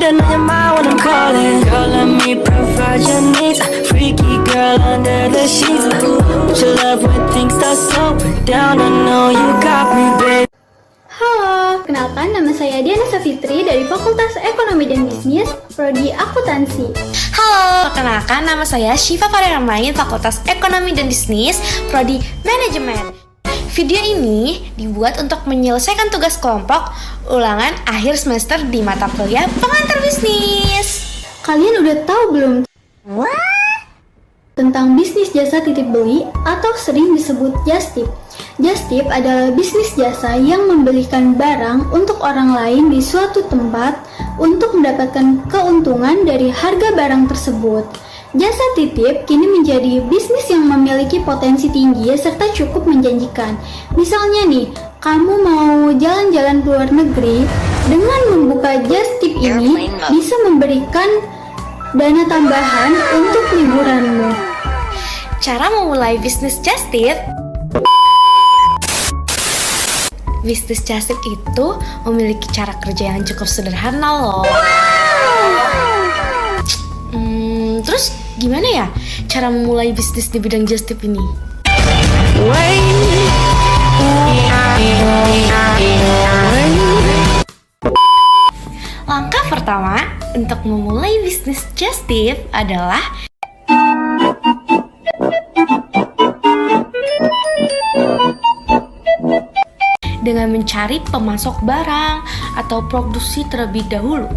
Playing on your mind when I'm calling. Girl, let me provide your needs. Freaky girl under the sheets. Ooh, your love when things start slowing down. I know you got me, babe. Halo, kenalkan nama saya Diana Safitri dari Fakultas Ekonomi dan Bisnis, Prodi Akuntansi. Halo, perkenalkan nama saya Syifa Fariramain, Fakultas Ekonomi dan Bisnis, Prodi Manajemen. Video ini dibuat untuk menyelesaikan tugas kelompok ulangan akhir semester di mata kuliah pengantar bisnis. Kalian udah tahu belum tentang bisnis jasa titip beli atau sering disebut just tip? Just tip adalah bisnis jasa yang membelikan barang untuk orang lain di suatu tempat untuk mendapatkan keuntungan dari harga barang tersebut. Jasa titip kini menjadi bisnis yang memiliki potensi tinggi serta cukup menjanjikan. Misalnya nih, kamu mau jalan-jalan ke luar negeri, dengan membuka just tip ini bisa memberikan dana tambahan untuk liburanmu. Cara memulai bisnis just tip. Bisnis just tip itu memiliki cara kerja yang cukup sederhana loh. Terus gimana ya cara memulai bisnis di bidang just tip ini? Langkah pertama untuk memulai bisnis just tip adalah dengan mencari pemasok barang atau produksi terlebih dahulu.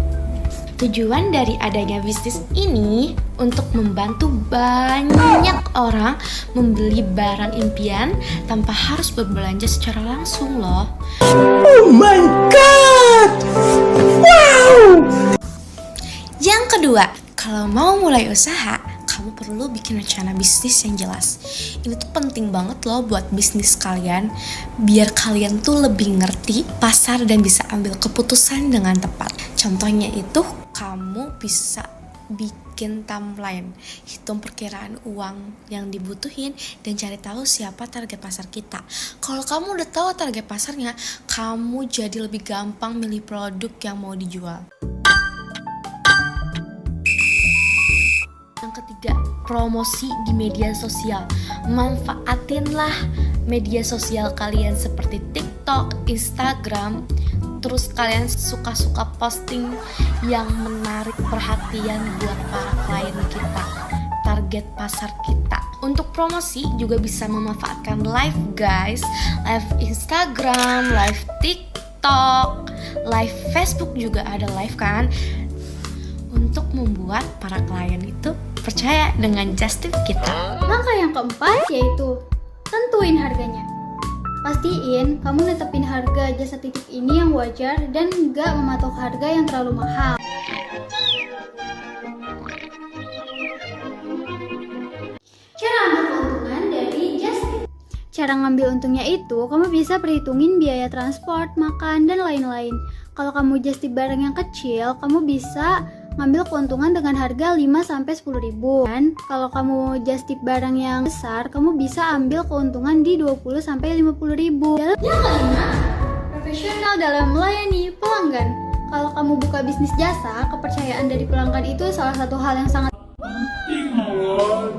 Tujuan dari adanya bisnis ini untuk membantu banyak orang membeli barang impian tanpa harus berbelanja secara langsung loh. Oh my god! Wow! Yang kedua, kalau mau mulai usaha, kamu perlu bikin rencana bisnis yang jelas. Ini tuh penting banget loh buat bisnis kalian, biar kalian tuh lebih ngerti pasar dan bisa ambil keputusan dengan tepat. Contohnya itu, kamu bisa bikin timeline, hitung perkiraan uang yang dibutuhin, dan cari tahu siapa target pasar kita. Kalau kamu udah tahu target pasarnya, kamu jadi lebih gampang milih produk yang mau dijual. Yang ketiga, promosi di media sosial. Manfaatinlah media sosial kalian seperti TikTok, Instagram. Terus kalian suka-suka posting yang menarik perhatian buat para klien kita, target pasar kita. Untuk promosi juga bisa memanfaatkan live guys, live Instagram, live TikTok, live Facebook juga ada live kan, untuk membuat para klien itu percaya dengan just tip kita. Langkah yang keempat yaitu tentuin harganya. Pastiin kamu netepin harga jasa titip ini yang wajar dan nggak mematok harga yang terlalu mahal. Cara ambil keuntungan dari just tip. Cara ngambil untungnya itu, kamu bisa perhitungin biaya transport, makan, dan lain-lain. Kalau kamu just tip barang yang kecil, kamu bisa ngambil keuntungan dengan harga 5-10 ribu. Dan kalau kamu just tip barang yang besar, kamu bisa ambil keuntungan di 20-50 ribu. Yang kelima, profesional dalam melayani pelanggan. Kalau kamu buka bisnis jasa, kepercayaan dari pelanggan itu salah satu hal yang sangat penting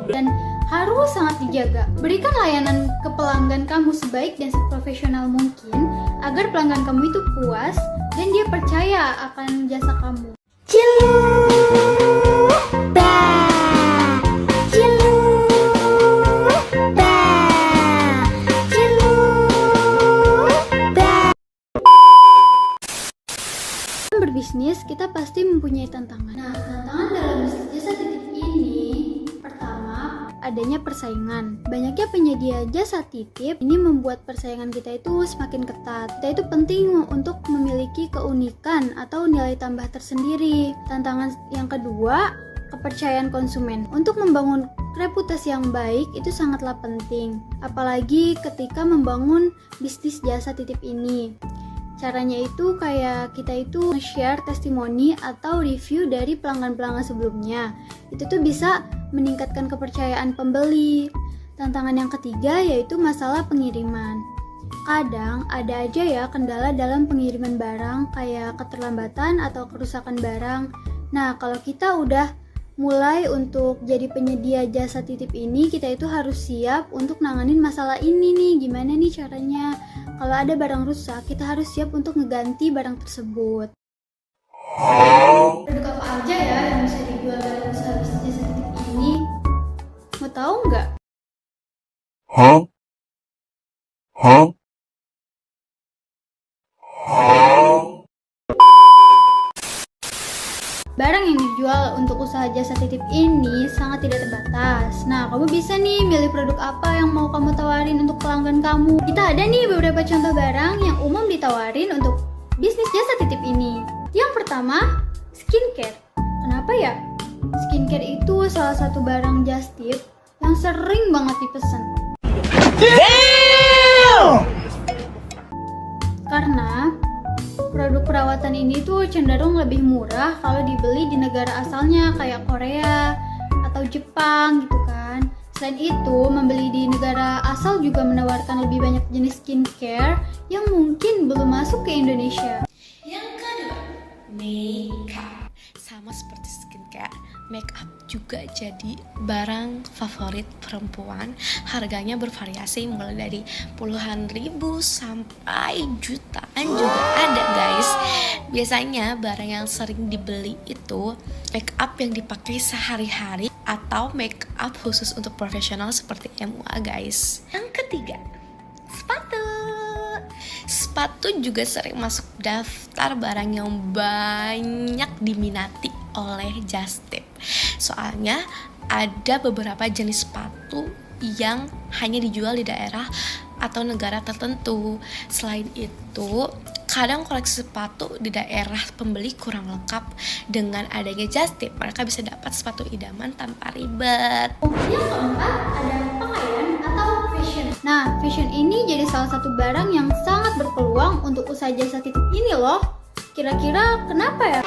dan harus sangat dijaga. Berikan layanan ke pelanggan kamu sebaik dan seprofesional mungkin agar pelanggan kamu itu puas dan dia percaya akan jasa kamu. Berbisnis kita pasti mempunyai tantangan. Nah, tantangan dalam bisnis jasa titip ini pertama, adanya persaingan. Banyaknya penyedia jasa titip ini membuat persaingan kita itu semakin ketat. Kita itu penting untuk memiliki keunikan atau nilai tambah tersendiri. Tantangan yang kedua, kepercayaan konsumen. Untuk membangun reputasi yang baik itu sangatlah penting, apalagi ketika membangun bisnis jasa titip ini. Caranya itu kayak kita itu share testimoni atau review dari pelanggan-pelanggan sebelumnya. Itu tuh bisa meningkatkan kepercayaan pembeli. Tantangan yang ketiga yaitu masalah pengiriman. Kadang ada aja ya kendala dalam pengiriman barang kayak keterlambatan atau kerusakan barang. Nah, kalau kita udah mulai untuk jadi penyedia jasa titip ini, kita itu harus siap untuk nanganin masalah ini nih. Gimana nih caranya? Kalau ada barang rusak, kita harus siap untuk ngeganti barang tersebut. Produk apa aja ya yang bisa dijual dalam usaha bisnis jasa titip ini? Mau tahu nggak? Barang yang dijual untuk usaha jasa titip ini sangat tidak terbatas. Nah, kamu bisa nih milih produk apa yang mau kamu tawarin untuk pelanggan kamu. Kita ada nih beberapa contoh barang yang umum ditawarin untuk bisnis jasa titip ini. Yang pertama, skincare. Kenapa ya? Skincare itu salah satu barang just tip yang sering banget dipesan. Karena produk perawatan ini tuh cenderung lebih murah kalau dibeli di negara asalnya kayak Korea atau Jepang gitu kan. Selain itu, membeli di negara asal juga menawarkan lebih banyak jenis skincare yang mungkin belum masuk ke Indonesia. Yang kedua, makeup. Sama seperti skincare, makeup juga jadi barang favorit perempuan. Harganya bervariasi mulai dari puluhan ribu sampai jutaan juga ada guys. Biasanya barang yang sering dibeli itu makeup yang dipakai sehari-hari atau makeup khusus untuk profesional seperti MUA guys. Yang ketiga, sepatu. Sepatu juga sering masuk daftar barang yang banyak diminati oleh just tip. Soalnya ada beberapa jenis sepatu yang hanya dijual di daerah atau negara tertentu. Selain itu, kadang koleksi sepatu di daerah pembeli kurang lengkap. Dengan adanya just tip, mereka bisa dapat sepatu idaman tanpa ribet. Yang keempat ada pakaian atau fashion. Nah, fashion ini jadi salah satu barang yang sangat berpeluang untuk usaha jasa titip ini loh. Kira-kira kenapa ya?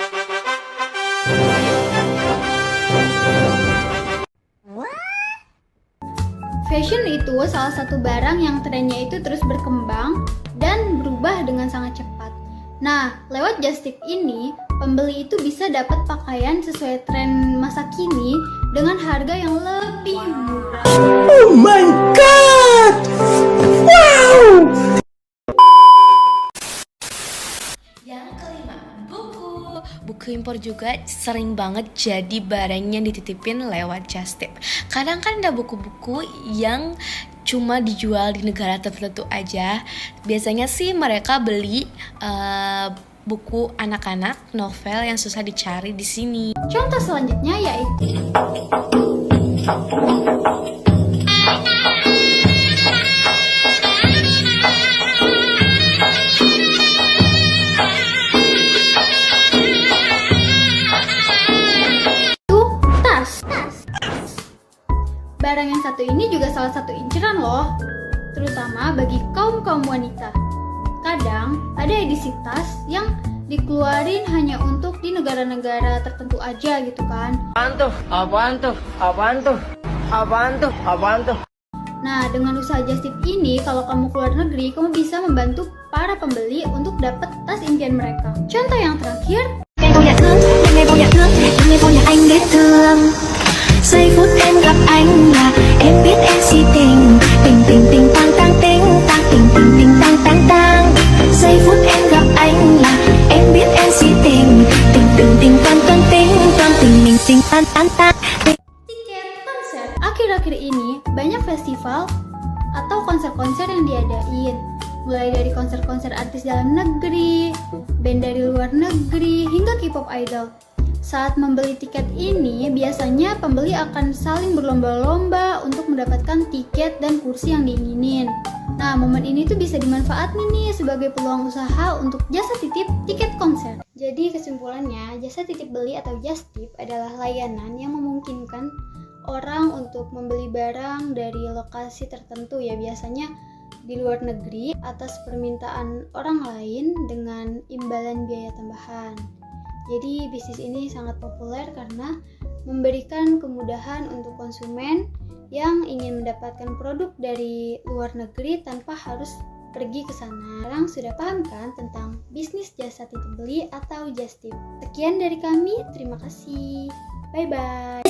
Fashion itu salah satu barang yang trennya itu terus berkembang dan berubah dengan sangat cepat. Nah, lewat just tip ini, pembeli itu bisa dapat pakaian sesuai tren masa kini dengan harga yang lebih murah. Oh my god! Wow! Yang kelima, buku. Buku impor juga sering banget jadi barang yang dititipin lewat just tip. Kadang kan ada buku-buku yang cuma dijual di negara tertentu aja. Biasanya sih mereka beli buku anak-anak, novel yang susah dicari di sini. Contoh selanjutnya yaitu tas. Barang yang satu ini juga salah satu inceran loh, terutama bagi kaum wanita. Kadang ada edisi tas yang dikeluarin hanya untuk di negara-negara tertentu aja gitu kan. Apaan tuh? Nah, dengan usaha just tip ini, kalau kamu keluar negeri, kamu bisa membantu para pembeli untuk dapat tas impian mereka. Contoh yang terakhir, Giây phút em gặp anh là em biết em si tình. Tình tình tình tang tang ting tang tình tình tình tang tang tang. Giây phút em gặp anh là em biết em si tình. Tình tình tình tang tang ting tang tình mình tình tang tang tang. tiket konser. Akhir-akhir ini, banyak festival atau konser-konser yang diadain. Mulai dari konser-konser artis dalam negeri, band dari luar negeri, hingga K-pop idol. Saat membeli tiket ini, biasanya pembeli akan saling berlomba-lomba untuk mendapatkan tiket dan kursi yang diinginin. Nah, momen ini tuh bisa dimanfaatkan nih sebagai peluang usaha untuk jasa titip tiket konser. Jadi kesimpulannya, jasa titip beli atau just tip adalah layanan yang memungkinkan orang untuk membeli barang dari lokasi tertentu ya, biasanya di luar negeri atas permintaan orang lain dengan imbalan biaya tambahan. Jadi bisnis ini sangat populer karena memberikan kemudahan untuk konsumen yang ingin mendapatkan produk dari luar negeri tanpa harus pergi ke sana. Sekarang sudah paham kan tentang bisnis jasa titip beli atau just tip? Sekian dari kami, terima kasih. Bye bye.